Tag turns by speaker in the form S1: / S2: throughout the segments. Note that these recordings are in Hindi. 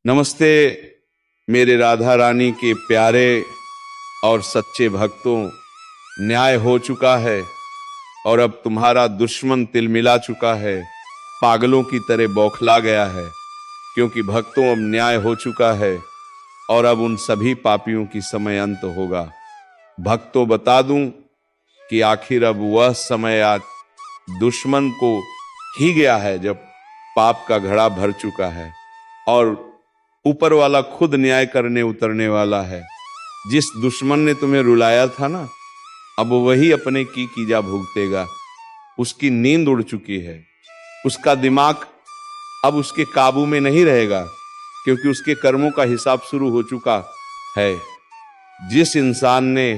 S1: नमस्ते मेरे राधा रानी के प्यारे और सच्चे भक्तों। न्याय हो चुका है और अब तुम्हारा दुश्मन तिलमिला चुका है, पागलों की तरह बौखला गया है, क्योंकि भक्तों अब न्याय हो चुका है और अब उन सभी पापियों की समय अंत होगा। भक्तों बता दूं कि आखिर अब वह समय आज दुश्मन को ही गया है जब पाप का घड़ा भर चुका है और ऊपर वाला खुद न्याय करने उतरने वाला है। जिस दुश्मन ने तुम्हें रुलाया था ना, अब वही अपने की कीजा भुगतेगा। उसकी नींद उड़ चुकी है, उसका दिमाग अब उसके काबू में नहीं रहेगा, क्योंकि उसके कर्मों का हिसाब शुरू हो चुका है। जिस इंसान ने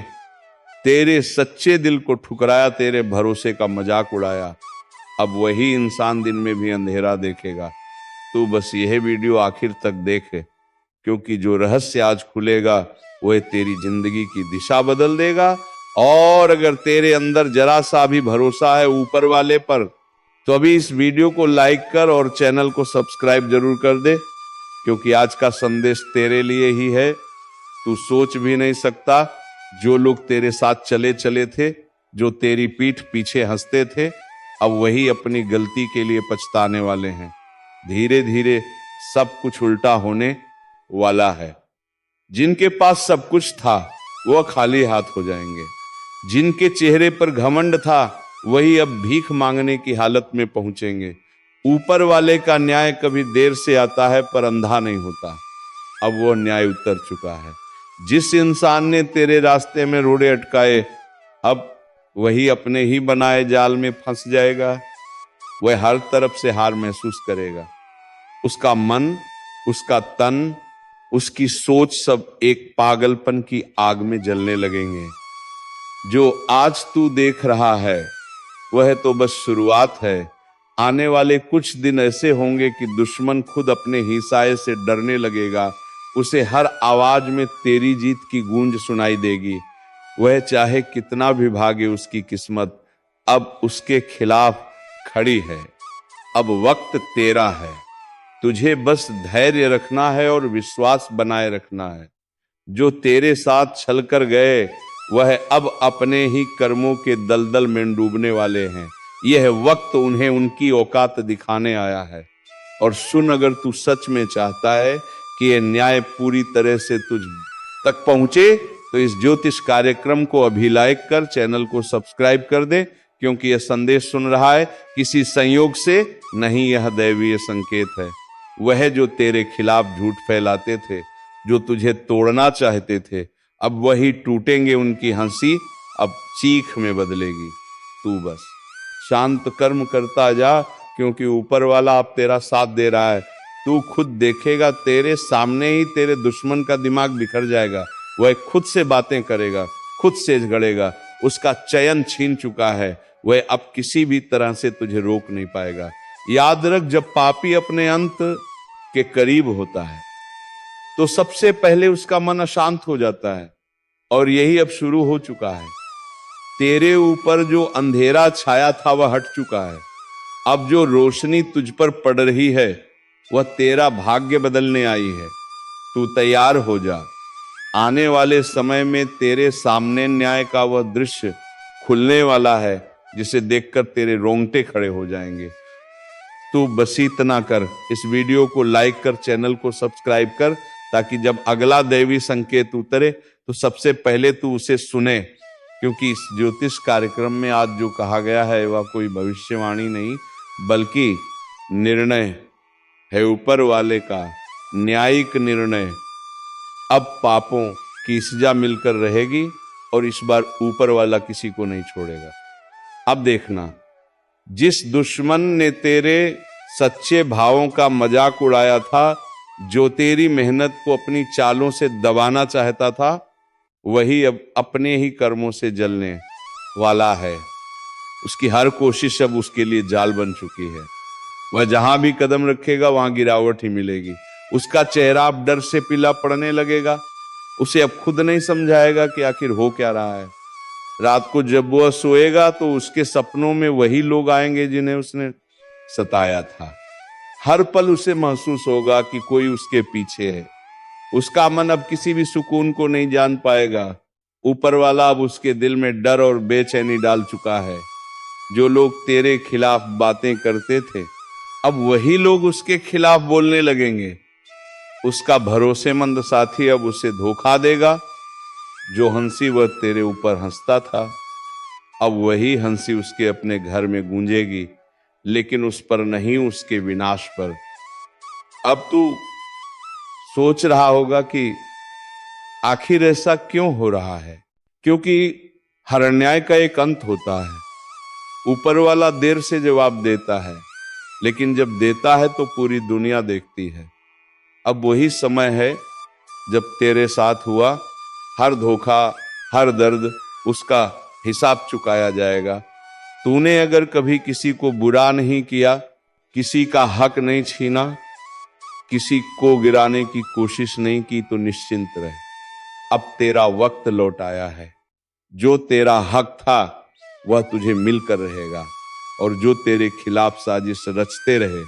S1: तेरे सच्चे दिल को ठुकराया, तेरे भरोसे का मजाक उड़ाया, अब वही इंसान दिन में भी अंधेरा देखेगा। तू बस यह वीडियो आखिर तक देख, क्योंकि जो रहस्य आज खुलेगा वह तेरी जिंदगी की दिशा बदल देगा। और अगर तेरे अंदर जरा सा भी भरोसा है ऊपर वाले पर, तो अभी इस वीडियो को लाइक कर और चैनल को सब्सक्राइब जरूर कर दे, क्योंकि आज का संदेश तेरे लिए ही है। तू सोच भी नहीं सकता, जो लोग तेरे साथ चले चले थे, जो तेरी पीठ पीछे हंसते थे, अब वही अपनी गलती के लिए पछताने वाले हैं। धीरे धीरे सब कुछ उल्टा होने वाला है। जिनके पास सब कुछ था वह खाली हाथ हो जाएंगे। जिनके चेहरे पर घमंड था वही अब भीख मांगने की हालत में पहुंचेंगे। ऊपर वाले का न्याय कभी देर से आता है पर अंधा नहीं होता। अब वो न्याय उतर चुका है। जिस इंसान ने तेरे रास्ते में रोड़े अटकाए, अब वही अपने ही बनाए जाल में फंस जाएगा। वह हर तरफ से हार महसूस करेगा। उसका मन, उसका तन, उसकी सोच सब एक पागलपन की आग में जलने लगेंगे। जो आज तू देख रहा है वह तो बस शुरुआत है। आने वाले कुछ दिन ऐसे होंगे कि दुश्मन खुद अपने ही साये से डरने लगेगा। उसे हर आवाज में तेरी जीत की गूंज सुनाई देगी। वह चाहे कितना भी भागे, उसकी किस्मत अब उसके खिलाफ खड़ी है। अब वक्त तेरा है, तुझे बस धैर्य रखना है और विश्वास बनाए रखना है। जो तेरे साथ छलकर गए वह अब अपने ही कर्मों के दलदल में डूबने वाले हैं। यह वक्त उन्हें उनकी औकात दिखाने आया है। और सुन, अगर तू सच में चाहता है कि यह न्याय पूरी तरह से तुझ तक पहुंचे, तो इस ज्योतिष कार्यक्रम को अभी लाइक कर, चैनल को सब्सक्राइब कर दे, क्योंकि यह संदेश सुन रहा है किसी संयोग से नहीं, यह दैवीय संकेत है। वह जो तेरे खिलाफ झूठ फैलाते थे, जो तुझे तोड़ना चाहते थे, अब वही टूटेंगे। उनकी हंसी अब चीख में बदलेगी। तू बस शांत कर्म करता जा, क्योंकि ऊपर वाला अब तेरा साथ दे रहा है। तू खुद देखेगा, तेरे सामने ही तेरे दुश्मन का दिमाग बिखर जाएगा। वह खुद से बातें करेगा, खुद से झगड़ेगा। उसका चयन छीन चुका है, वह अब किसी भी तरह से तुझे रोक नहीं पाएगा। याद रख, जब पापी अपने अंत के करीब होता है तो सबसे पहले उसका मन अशांत हो जाता है, और यही अब शुरू हो चुका है। तेरे ऊपर जो अंधेरा छाया था वह हट चुका है। अब जो रोशनी तुझ पर पड़ रही है वह तेरा भाग्य बदलने आई है। तू तैयार हो जा। आने वाले समय में तेरे सामने न्याय का वह दृश्य खुलने वाला है, जिसे देखकर तेरे रोंगटे खड़े हो जाएंगे। तू बस इतना कर, इस वीडियो को लाइक कर, चैनल को सब्सक्राइब कर, ताकि जब अगला दैवी संकेत उतरे तो सबसे पहले तू उसे सुने। क्योंकि इस ज्योतिष कार्यक्रम में आज जो कहा गया है वह कोई भविष्यवाणी नहीं, बल्कि निर्णय है ऊपर वाले का, न्यायिक निर्णय। अब पापों की सजा मिलकर रहेगी और इस बार ऊपर वाला किसी को नहीं छोड़ेगा। अब देखना, जिस दुश्मन ने तेरे सच्चे भावों का मजाक उड़ाया था, जो तेरी मेहनत को अपनी चालों से दबाना चाहता था, वही अब अपने ही कर्मों से जलने वाला है। उसकी हर कोशिश अब उसके लिए जाल बन चुकी है। वह जहां भी कदम रखेगा वहां गिरावट ही मिलेगी। उसका चेहरा अब डर से पीला पड़ने लगेगा। उसे अब खुद नहीं समझाएगा कि आखिर हो क्या रहा है। रात को जब वह सोएगा तो उसके सपनों में वही लोग आएंगे जिन्हें उसने सताया था। हर पल उसे महसूस होगा कि कोई उसके पीछे है। उसका मन अब किसी भी सुकून को नहीं जान पाएगा। ऊपर वाला अब उसके दिल में डर और बेचैनी डाल चुका है। जो लोग तेरे खिलाफ बातें करते थे, अब वही लोग उसके खिलाफ बोलने लगेंगे। उसका भरोसेमंद साथी अब उसे धोखा देगा। जो हंसी वह तेरे ऊपर हंसता था, अब वही हंसी उसके अपने घर में गूंजेगी, लेकिन उस पर नहीं, उसके विनाश पर। अब तू सोच रहा होगा कि आखिर ऐसा क्यों हो रहा है, क्योंकि हर अन्याय का एक अंत होता है। ऊपर वाला देर से जवाब देता है, लेकिन जब देता है तो पूरी दुनिया देखती है। अब वही समय है जब तेरे साथ हुआ हर धोखा, हर दर्द, उसका हिसाब चुकाया जाएगा। तूने अगर कभी किसी को बुरा नहीं किया, किसी का हक नहीं छीना, किसी को गिराने की कोशिश नहीं की, तो निश्चिंत रहे, अब तेरा वक्त लौट आया है। जो तेरा हक था वह तुझे मिलकर रहेगा, और जो तेरे खिलाफ साजिश रचते रहे,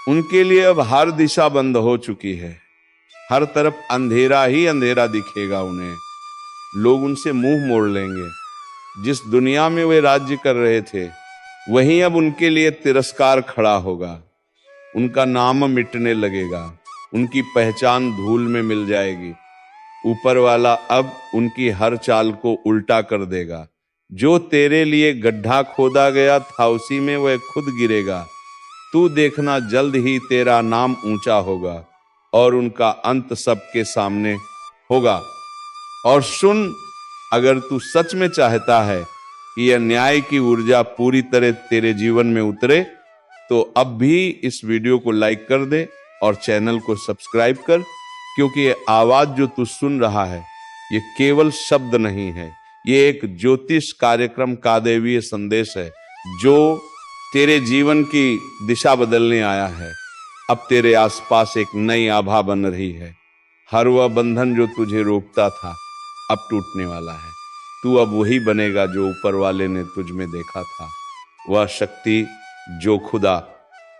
S1: उनके लिए अब हर दिशा बंद हो चुकी है। हर तरफ अंधेरा ही अंधेरा दिखेगा उन्हें। लोग उनसे मुंह मोड़ लेंगे। जिस दुनिया में वे राज्य कर रहे थे, वहीं अब उनके लिए तिरस्कार खड़ा होगा। उनका नाम मिटने लगेगा, उनकी पहचान धूल में मिल जाएगी। ऊपर वाला अब उनकी हर चाल को उल्टा कर देगा। जो तेरे लिए गड्ढा खोदा गया था, उसी में वह खुद गिरेगा। तू देखना, जल्द ही तेरा नाम ऊंचा होगा और उनका अंत सबके सामने होगा। और सुन, अगर तू सच में चाहता है कि यह न्याय की ऊर्जा पूरी तरह तेरे जीवन में उतरे, तो अब भी इस वीडियो को लाइक कर दे और चैनल को सब्सक्राइब कर, क्योंकि ये आवाज जो तू सुन रहा है, ये केवल शब्द नहीं है, ये एक ज्योतिष कार्यक्रम का दैवीय संदेश है, जो तेरे जीवन की दिशा बदलने आया है। अब तेरे आसपास एक नई आभा बन रही है। हर वह बंधन जो तुझे रोकता था, अब टूटने वाला है। तू अब वही बनेगा जो ऊपर वाले ने तुझ में देखा था। वह शक्ति जो खुदा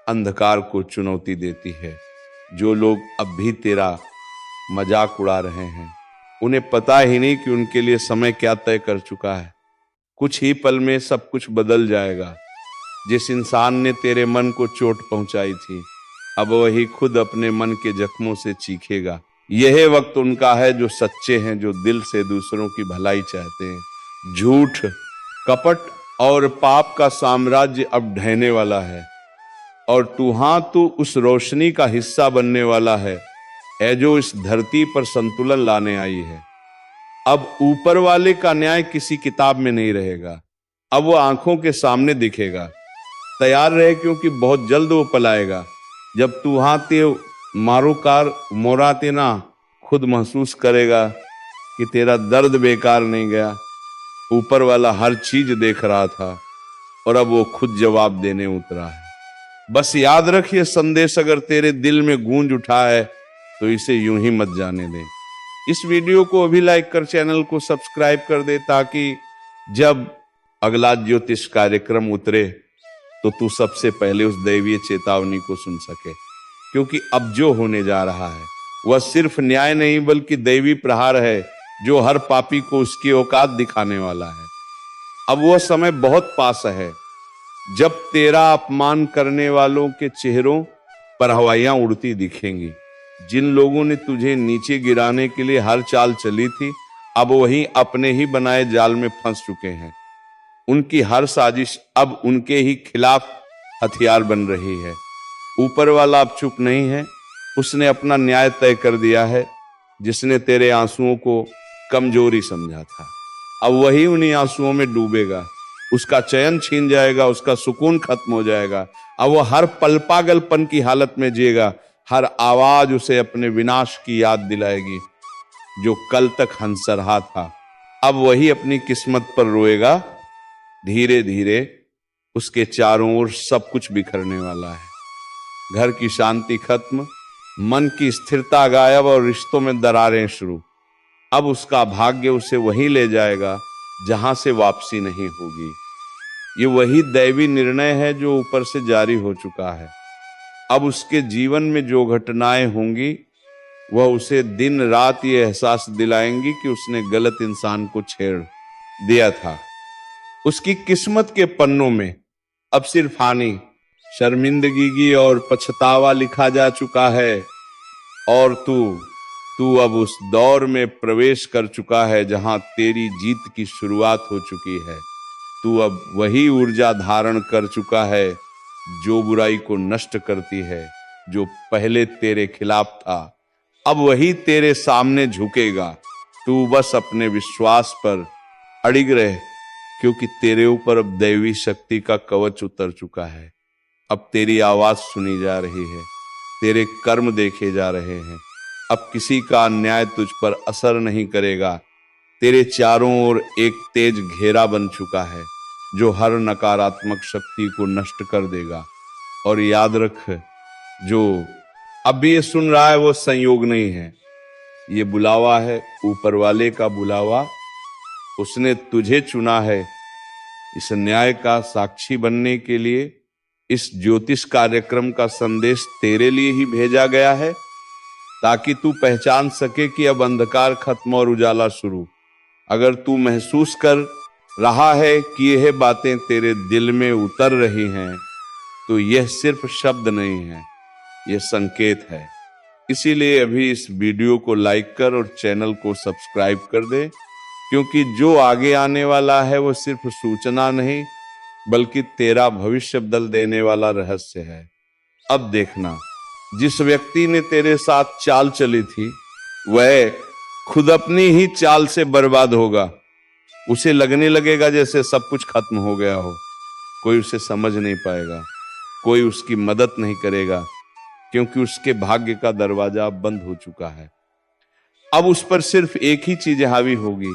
S1: अंधकार को चुनौती देती है। जो लोग अब भी तेरा मजाक उड़ा रहे हैं, उन्हें पता ही नहीं कि उनके लिए समय क्या तय कर चुका है। कुछ ही पल में सब कुछ बदल जाएगा। जिस इंसान ने तेरे मन को चोट पहुंचाई थी, अब वही खुद अपने मन के जख्मों से चीखेगा। यह वक्त उनका है जो सच्चे हैं, जो दिल से दूसरों की भलाई चाहते हैं। झूठ, कपट और पाप का साम्राज्य अब ढहने वाला है, और तू उस रोशनी का हिस्सा बनने वाला है जो इस धरती पर संतुलन लाने आई है। अब ऊपर वाले का न्याय किसी किताब में नहीं रहेगा, अब वो आंखों के सामने दिखेगा। तैयार रहे, क्योंकि बहुत जल्द वो पलाएगा। जब तू ते मारूकार मोराते ना, खुद महसूस करेगा कि तेरा दर्द बेकार नहीं गया। ऊपर वाला हर चीज देख रहा था, और अब वो खुद जवाब देने उतरा है। बस याद रख, ये संदेश अगर तेरे दिल में गूंज उठा है, तो इसे यूं ही मत जाने दे। इस वीडियो को अभी लाइक कर, चैनल को सब्सक्राइब कर दे, ताकि जब अगला ज्योतिष कार्यक्रम उतरे तो तू सबसे पहले उस दैवीय चेतावनी को सुन सके। क्योंकि अब जो होने जा रहा है वह सिर्फ न्याय नहीं, बल्कि दैवी प्रहार है, जो हर पापी को उसकी औकात दिखाने वाला है। अब वह समय बहुत पास है जब तेरा अपमान करने वालों के चेहरों पर हवाइयां उड़ती दिखेंगी। जिन लोगों ने तुझे नीचे गिराने के लिए हर चाल चली थी, अब वही अपने ही बनाए जाल में फंस चुके हैं। उनकी हर साजिश अब उनके ही खिलाफ हथियार बन रही है। ऊपर वाला अब चुप नहीं है, उसने अपना न्याय तय कर दिया है। जिसने तेरे आंसुओं को कमजोरी समझा था, अब वही उन्हीं आंसुओं में डूबेगा। उसका चयन छीन जाएगा, उसका सुकून खत्म हो जाएगा। अब वह हर पल पागलपन की हालत में जिएगा। हर आवाज उसे अपने विनाश की याद दिलाएगी। जो कल तक हंस रहा था, अब वही अपनी किस्मत पर रोएगा। धीरे धीरे उसके चारों ओर सब कुछ बिखरने वाला है। घर की शांति खत्म, मन की स्थिरता गायब, और रिश्तों में दरारें शुरू। अब उसका भाग्य उसे वहीं ले जाएगा जहां से वापसी नहीं होगी। ये वही दैवी निर्णय है जो ऊपर से जारी हो चुका है। अब उसके जीवन में जो घटनाएं होंगी वह उसे दिन रात ये एहसास दिलाएंगी कि उसने गलत इंसान को छेड़ दिया था। उसकी किस्मत के पन्नों में अब सिर्फ हानि, शर्मिंदगी और पछतावा लिखा जा चुका है। और तू अब उस दौर में प्रवेश कर चुका है जहां तेरी जीत की शुरुआत हो चुकी है। तू अब वही ऊर्जा धारण कर चुका है जो बुराई को नष्ट करती है। जो पहले तेरे खिलाफ था अब वही तेरे सामने झुकेगा। तू बस अपने विश्वास पर अड़िग रहे, क्योंकि तेरे ऊपर अब दैवी शक्ति का कवच उतर चुका है। अब तेरी आवाज सुनी जा रही है, तेरे कर्म देखे जा रहे हैं। अब किसी का अन्याय तुझ पर असर नहीं करेगा। तेरे चारों ओर एक तेज घेरा बन चुका है जो हर नकारात्मक शक्ति को नष्ट कर देगा। और याद रख, जो अब ये सुन रहा है वो संयोग नहीं है, ये बुलावा है, ऊपर वाले का बुलावा। उसने तुझे चुना है इस न्याय का साक्षी बनने के लिए। इस ज्योतिष कार्यक्रम का संदेश तेरे लिए ही भेजा गया है, ताकि तू पहचान सके कि अब अंधकार खत्म और उजाला शुरू। अगर तू महसूस कर रहा है कि यह बातें तेरे दिल में उतर रही हैं, तो यह सिर्फ शब्द नहीं है, यह संकेत है। इसीलिए अभी इस वीडियो को लाइक कर और चैनल को सब्सक्राइब कर दे, क्योंकि जो आगे आने वाला है वो सिर्फ सूचना नहीं बल्कि तेरा भविष्य बदल देने वाला रहस्य है। अब देखना, जिस व्यक्ति ने तेरे साथ चाल चली थी वह खुद अपनी ही चाल से बर्बाद होगा। उसे लगने लगेगा जैसे सब कुछ खत्म हो गया हो। कोई उसे समझ नहीं पाएगा, कोई उसकी मदद नहीं करेगा, क्योंकि उसके भाग्य का दरवाजा बंद हो चुका है। अब उस पर सिर्फ एक ही चीज हावी होगी,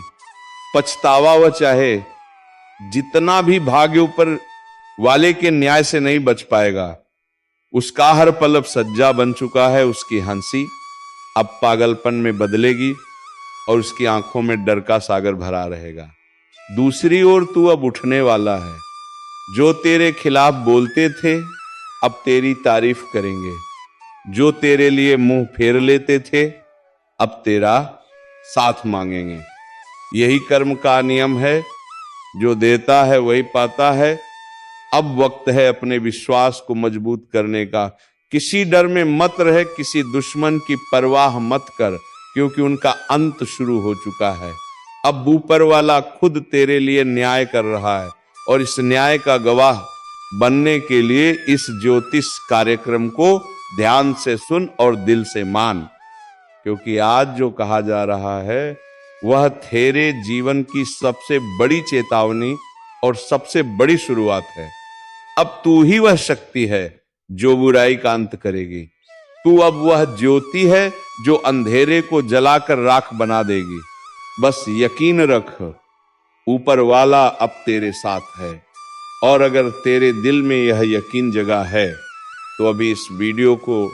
S1: पछतावा। वह चाहे जितना भी भाग्य ऊपर वाले के न्याय से नहीं बच पाएगा। उसका हर पल अब सज्जा बन चुका है। उसकी हंसी अब पागलपन में बदलेगी और उसकी आंखों में डर का सागर भरा रहेगा। दूसरी ओर तू अब उठने वाला है। जो तेरे खिलाफ बोलते थे अब तेरी तारीफ करेंगे। जो तेरे लिए मुंह फेर लेते थे अब तेरा साथ मांगेंगे। यही कर्म का नियम है, जो देता है वही पाता है। अब वक्त है अपने विश्वास को मजबूत करने का। किसी डर में मत रहे, किसी दुश्मन की परवाह मत कर, क्योंकि उनका अंत शुरू हो चुका है। अब ऊपर वाला खुद तेरे लिए न्याय कर रहा है, और इस न्याय का गवाह बनने के लिए इस ज्योतिष कार्यक्रम को ध्यान से सुन और दिल से मान, क्योंकि आज जो कहा जा रहा है वह तेरे जीवन की सबसे बड़ी चेतावनी और सबसे बड़ी शुरुआत है। अब तू ही वह शक्ति है जो बुराई का अंत करेगी। तू अब वह ज्योति है जो अंधेरे को जलाकर राख बना देगी। बस यकीन रख, ऊपर वाला अब तेरे साथ है। और अगर तेरे दिल में यह यकीन जगा है तो अभी इस वीडियो को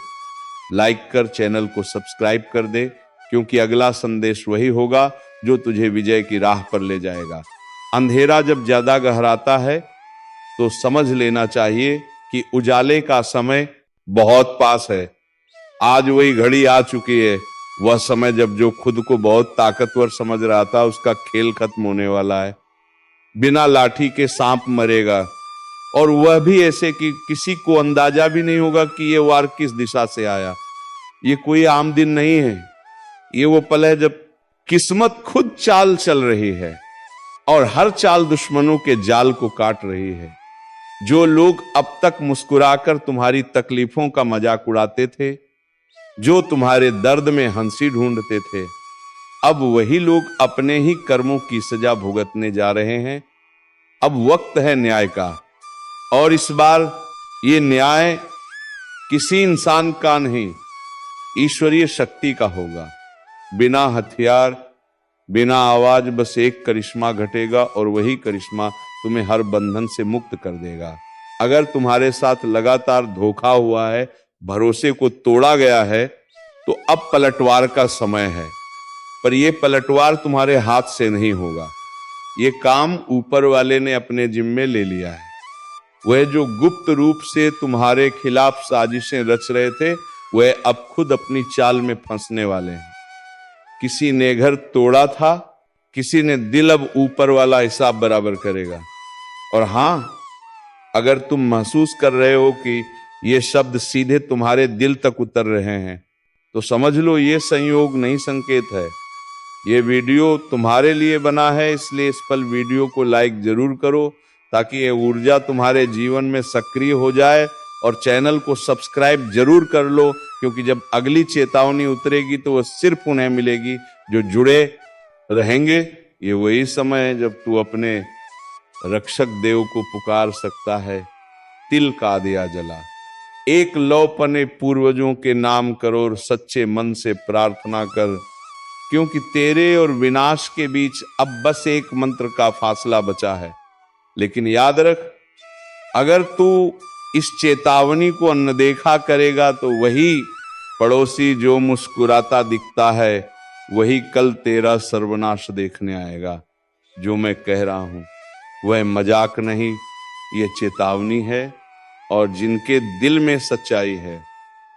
S1: लाइक कर, चैनल को सब्सक्राइब कर दे, क्योंकि अगला संदेश वही होगा जो तुझे विजय की राह पर ले जाएगा। अंधेरा जब ज्यादा गहराता है तो समझ लेना चाहिए कि उजाले का समय बहुत पास है। आज वही घड़ी आ चुकी है, वह समय जब जो खुद को बहुत ताकतवर समझ रहा था उसका खेल खत्म होने वाला है। बिना लाठी के सांप मरेगा, और वह भी ऐसे कि किसी को अंदाजा भी नहीं होगा कि यह वार किस दिशा से आया। ये कोई आम दिन नहीं है, ये वो पल है जब किस्मत खुद चाल चल रही है और हर चाल दुश्मनों के जाल को काट रही है। जो लोग अब तक मुस्कुराकर तुम्हारी तकलीफों का मजाक उड़ाते थे, जो तुम्हारे दर्द में हंसी ढूंढते थे, अब वही लोग अपने ही कर्मों की सजा भुगतने जा रहे हैं। अब वक्त है न्याय का, और इस बार ये न्याय किसी इंसान का नहीं, ईश्वरीय शक्ति का होगा। बिना हथियार, बिना आवाज, बस एक करिश्मा घटेगा, और वही करिश्मा तुम्हें हर बंधन से मुक्त कर देगा। अगर तुम्हारे साथ लगातार धोखा हुआ है, भरोसे को तोड़ा गया है, तो अब पलटवार का समय है। पर यह पलटवार तुम्हारे हाथ से नहीं होगा, ये काम ऊपर वाले ने अपने जिम्मे ले लिया है। वह जो गुप्त रूप से तुम्हारे खिलाफ साजिशें रच रहे थे, वह अब खुद अपनी चाल में फंसने वाले हैं। किसी ने घर तोड़ा था, किसी ने दिल अब ऊपर वाला हिसाब बराबर करेगा। और हां, अगर तुम महसूस कर रहे हो कि ये शब्द सीधे तुम्हारे दिल तक उतर रहे हैं, तो समझ लो ये संयोग नहीं, संकेत है। ये वीडियो तुम्हारे लिए बना है, इसलिए इस पल वीडियो को लाइक जरूर करो ताकि ये ऊर्जा तुम्हारे जीवन में सक्रिय हो जाए। और चैनल को सब्सक्राइब जरूर कर लो, क्योंकि जब अगली चेतावनी उतरेगी तो वह सिर्फ उन्हें मिलेगी जो जुड़े रहेंगे। ये वही समय है जब तू अपने रक्षक देव को पुकार सकता है। तिल का दिया जला, एक लौपने पूर्वजों के नाम करो और सच्चे मन से प्रार्थना कर, क्योंकि तेरे और विनाश के बीच अब बस एक मंत्र का फासला बचा है। लेकिन याद रख, अगर तू इस चेतावनी को अनदेखा करेगा तो वही पड़ोसी जो मुस्कुराता दिखता है, वही कल तेरा सर्वनाश देखने आएगा। जो मैं कह रहा हूं वह मजाक नहीं, ये चेतावनी है। और जिनके दिल में सच्चाई है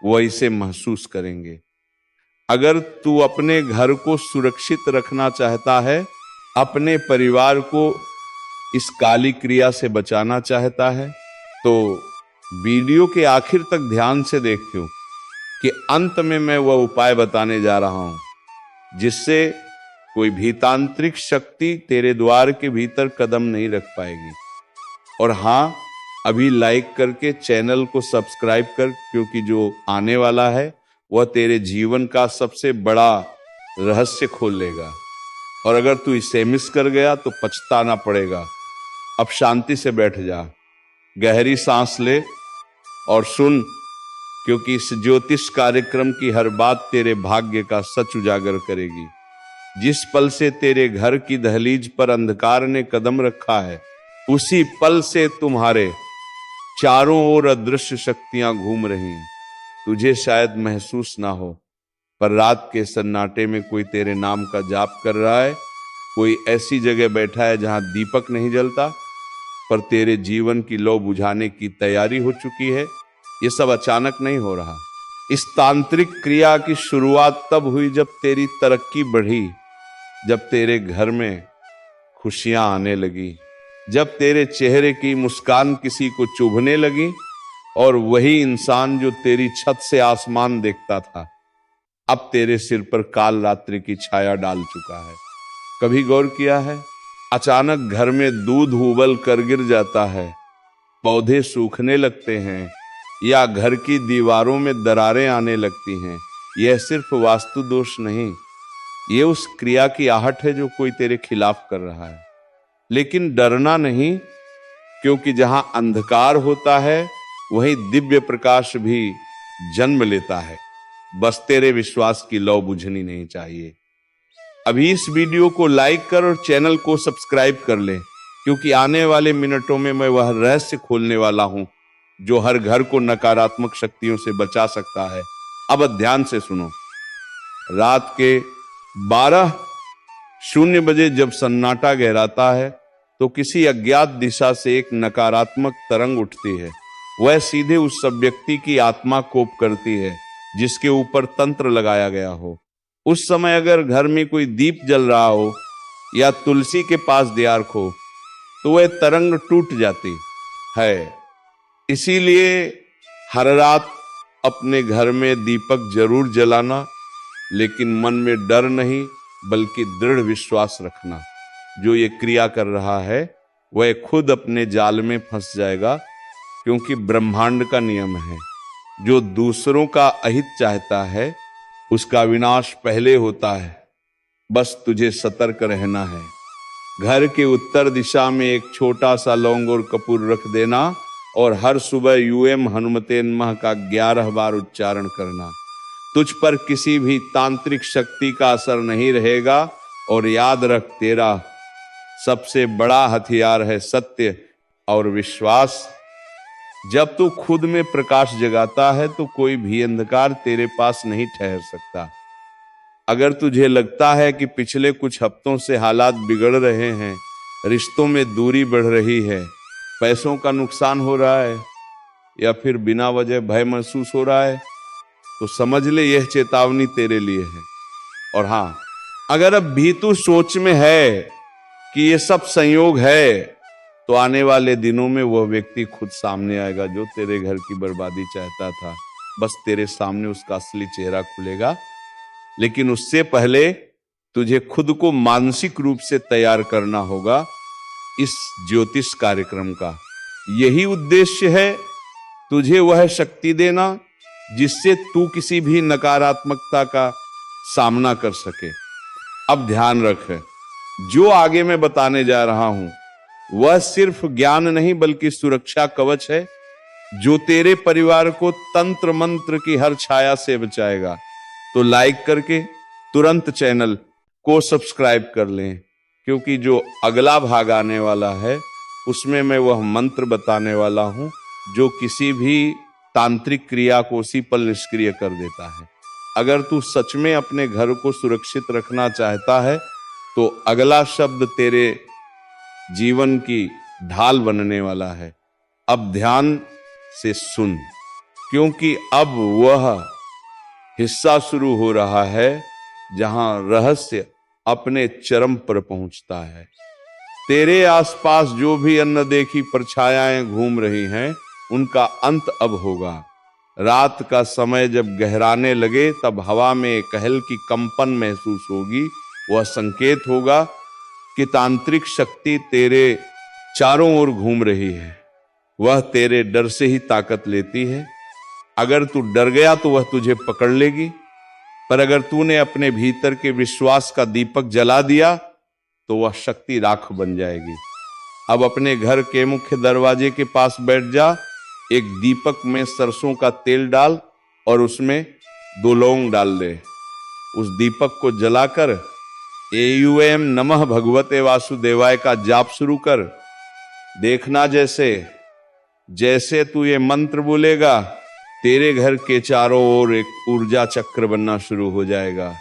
S1: वह इसे महसूस करेंगे। अगर तू अपने घर को सुरक्षित रखना चाहता है, अपने परिवार को इस काली क्रिया से बचाना चाहता है, तो वीडियो के आखिर तक ध्यान से देखियो कि अंत में मैं वह उपाय बताने जा रहा हूं जिससे कोई भी तांत्रिक शक्ति तेरे द्वार के भीतर कदम नहीं रख पाएगी। और हां, अभी लाइक करके चैनल को सब्सक्राइब कर, क्योंकि जो आने वाला है वह तेरे जीवन का सबसे बड़ा रहस्य खोल लेगा। और अगर तू इसे मिस कर गया तो पछताना पड़ेगा। अब शांति से बैठ जा, गहरी सांस ले और सुन, क्योंकि इस ज्योतिष कार्यक्रम की हर बात तेरे भाग्य का सच उजागर करेगी। जिस पल से तेरे घर की दहलीज पर अंधकार ने कदम रखा है, उसी पल से तुम्हारे चारों ओर अदृश्य शक्तियां घूम रही हैं। तुझे शायद महसूस ना हो, पर रात के सन्नाटे में कोई तेरे नाम का जाप कर रहा है। कोई ऐसी जगह बैठा है जहां दीपक नहीं जलता, पर तेरे जीवन की लौ बुझाने की तैयारी हो चुकी है। ये सब अचानक नहीं हो रहा। इस तांत्रिक क्रिया की शुरुआत तब हुई जब तेरी तरक्की बढ़ी, जब तेरे घर में खुशियां आने लगी, जब तेरे चेहरे की मुस्कान किसी को चुभने लगी। और वही इंसान जो तेरी छत से आसमान देखता था, अब तेरे सिर पर काल रात्रि की छाया डाल चुका है। कभी गौर किया है, अचानक घर में दूध उबल कर गिर जाता है, पौधे सूखने लगते हैं, या घर की दीवारों में दरारें आने लगती हैं। यह सिर्फ वास्तु दोष नहीं, ये उस क्रिया की आहट है जो कोई तेरे खिलाफ कर रहा है। लेकिन डरना नहीं, क्योंकि जहां अंधकार होता है वहीं दिव्य प्रकाश भी जन्म लेता है। बस तेरे विश्वास की लौ बुझनी नहीं चाहिए। अभी इस वीडियो को लाइक कर और चैनल को सब्सक्राइब कर ले, क्योंकि आने वाले मिनटों में मैं वह रहस्य खोलने वाला हूं जो हर घर को नकारात्मक शक्तियों से बचा सकता है। अब ध्यान से सुनो। रात के 12:00 बजे जब सन्नाटा गहराता है, तो किसी अज्ञात दिशा से एक नकारात्मक तरंग उठती है। वह सीधे उस सब व्यक्ति की आत्मा कोप करती है जिसके ऊपर तंत्र लगाया गया हो। उस समय अगर घर में कोई दीप जल रहा हो या तुलसी के पास दियार हो, तो वह तरंग टूट जाती है। इसीलिए हर रात अपने घर में दीपक जरूर जलाना, लेकिन मन में डर नहीं बल्कि दृढ़ विश्वास रखना। जो ये क्रिया कर रहा है वह खुद अपने जाल में फंस जाएगा, क्योंकि ब्रह्मांड का नियम है, जो दूसरों का अहित चाहता है उसका विनाश पहले होता है। बस तुझे सतर्क रहना है। घर के उत्तर दिशा में एक छोटा सा लौंग और कपूर रख देना और हर सुबह यूएम हनुमते नमः का 11 बार उच्चारण करना। तुझ पर किसी भी तांत्रिक शक्ति का असर नहीं रहेगा। और याद रख, तेरा सबसे बड़ा हथियार है सत्य और विश्वास। जब तू खुद में प्रकाश जगाता है तो कोई भी अंधकार तेरे पास नहीं ठहर सकता। अगर तुझे लगता है कि पिछले कुछ हफ्तों से हालात बिगड़ रहे हैं, रिश्तों में दूरी बढ़ रही है, पैसों का नुकसान हो रहा है या फिर बिना वजह भय महसूस हो रहा है, तो समझ ले यह चेतावनी तेरे लिए है। और हाँ, अगर अब भी तू सोच में है कि ये सब संयोग है, तो आने वाले दिनों में वह व्यक्ति खुद सामने आएगा जो तेरे घर की बर्बादी चाहता था। बस तेरे सामने उसका असली चेहरा खुलेगा। लेकिन उससे पहले तुझे खुद को मानसिक रूप से तैयार करना होगा इस ज्योतिष कार्यक्रम का। यही उद्देश्य है, तुझे वह शक्ति देना जिससे तू किसी भी नकारात्मकता का सामना कर सके। अब ध्यान रख, जो आगे मैं बताने जा रहा हूं वह सिर्फ ज्ञान नहीं बल्कि सुरक्षा कवच है, जो तेरे परिवार को तंत्र मंत्र की हर छाया से बचाएगा। तो लाइक करके तुरंत चैनल को सब्सक्राइब कर लें, क्योंकि जो अगला भाग आने वाला है उसमें मैं वह मंत्र बताने वाला हूं जो किसी भी तांत्रिक क्रिया को उसी पल निष्क्रिय कर देता है। अगर तू सच में अपने घर को सुरक्षित रखना चाहता है तो अगला शब्द तेरे जीवन की ढाल बनने वाला है। अब ध्यान से सुन, क्योंकि अब वह हिस्सा शुरू हो रहा है जहां रहस्य अपने चरम पर पहुंचता है। तेरे आसपास जो भी अनदेखी परछायाएं घूम रही हैं, उनका अंत अब होगा। रात का समय जब गहराने लगे तब हवा में एक हल्की कंपन महसूस होगी। वह संकेत होगा कि तांत्रिक शक्ति तेरे चारों ओर घूम रही है। वह तेरे डर से ही ताकत लेती है। अगर तू डर गया तो वह तुझे पकड़ लेगी, पर अगर तूने अपने भीतर के विश्वास का दीपक जला दिया तो वह शक्ति राख बन जाएगी। अब अपने घर के मुख्य दरवाजे के पास बैठ जा, एक दीपक में सरसों का तेल डाल और उसमें 2 लौंग डाल दे। उस दीपक को जलाकर एयूएम नमः भगवते वासुदेवाय का जाप शुरू कर। देखना जैसे जैसे तू ये मंत्र बोलेगा, तेरे घर के चारों ओर एक ऊर्जा चक्र बनना शुरू हो जाएगा।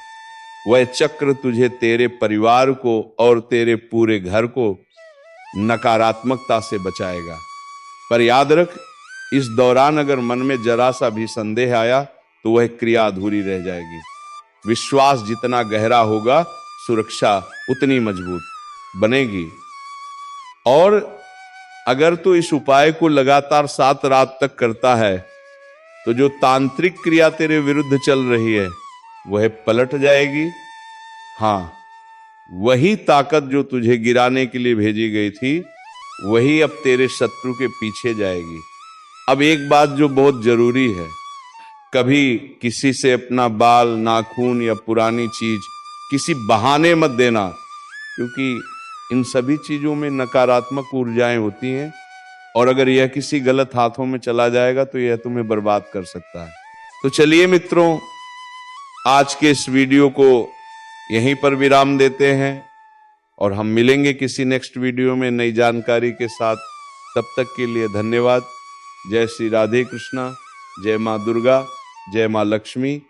S1: वह चक्र तुझे, तेरे परिवार को और तेरे पूरे घर को नकारात्मकता से बचाएगा। पर याद रख, इस दौरान अगर मन में जरा सा भी संदेह आया तो वह क्रिया अधूरी रह जाएगी। विश्वास जितना गहरा होगा, सुरक्षा उतनी मजबूत बनेगी। और अगर तू इस उपाय को लगातार 7 रात तक करता है तो जो तांत्रिक क्रिया तेरे विरुद्ध चल रही है वह पलट जाएगी। हाँ, वही ताकत जो तुझे गिराने के लिए भेजी गई थी वही अब तेरे शत्रु के पीछे जाएगी। अब एक बात जो बहुत जरूरी है, कभी किसी से अपना बाल, नाखून या पुरानी चीज किसी बहाने मत देना, क्योंकि इन सभी चीजों में नकारात्मक ऊर्जाएं होती हैं और अगर यह किसी गलत हाथों में चला जाएगा तो यह तुम्हें बर्बाद कर सकता है। तो चलिए मित्रों, आज के इस वीडियो को यहीं पर विराम देते हैं और हम मिलेंगे किसी नेक्स्ट वीडियो में नई जानकारी के साथ। तब तक के लिए धन्यवाद। जय श्री राधे कृष्णा, जय मां दुर्गा, जय मां लक्ष्मी।